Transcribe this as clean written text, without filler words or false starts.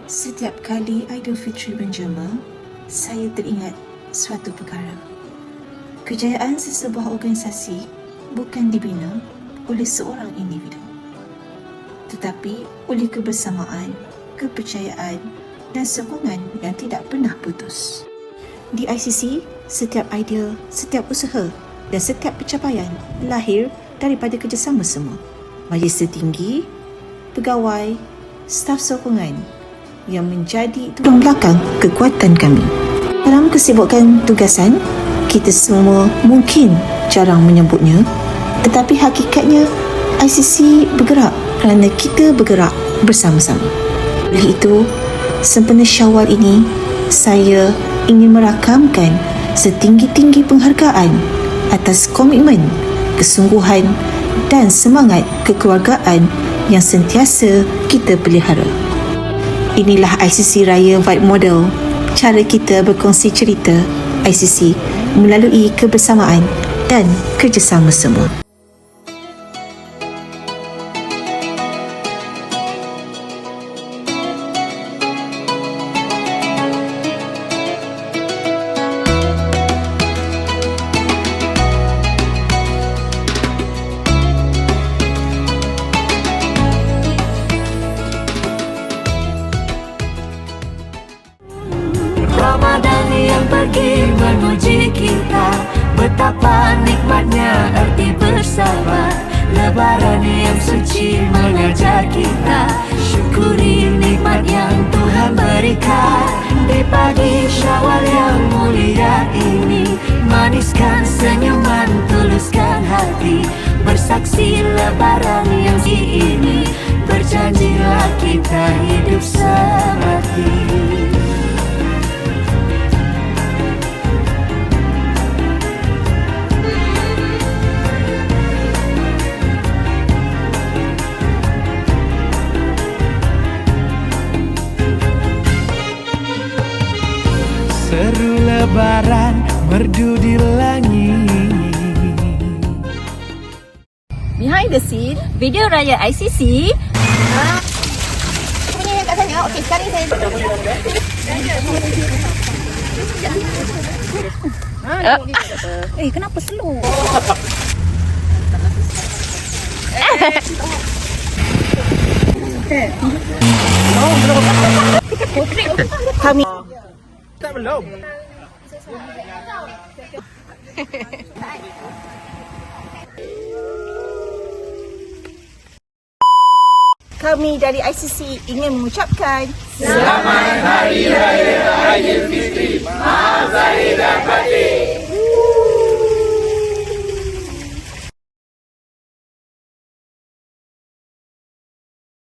Setiap kali Aidilfitri menjema, saya teringat suatu perkara. Kejayaan sesebuah organisasi bukan dibina oleh seorang individu, tetapi oleh kebersamaan, kepercayaan dan sokongan yang tidak pernah putus. Di ICC, setiap idea, setiap usaha dan setiap pencapaian lahir daripada kerjasama semua. Majlis tertinggi, pegawai, staf sokongan yang menjadi tulang belakang kekuatan kami. Dalam kesibukan tugasan, kita semua mungkin jarang menyebutnya, tetapi hakikatnya ICC bergerak kerana kita bergerak bersama-sama. Oleh itu, sempena Syawal ini, saya ingin merakamkan setinggi-tinggi penghargaan atas komitmen, kesungguhan dan semangat kekeluargaan yang sentiasa kita pelihara. Inilah ICC Raya Vibe Model, cara kita berkongsi cerita ICC melalui kebersamaan dan kerjasama semua. Ramadan yang pergi memuji kita, betapa nikmatnya arti bersama. Lebaran yang suci mengajar kita, syukuri nikmat yang Tuhan berikan. Di pagi Syawal yang mulia ini, maniskan senyuman, tuluskan hati. Bersaksi Lebaran yang ini, berjanjilah kita hidup semati. Seru Lebaran merdu di langit. Behind the scene, video raya ICC. Punya yang kat sana. Okey, sekarang saya kenapa slow? Kami Tak belum. Kami dari ICC ingin mengucapkan Selamat Hari Raya Aidilfitri.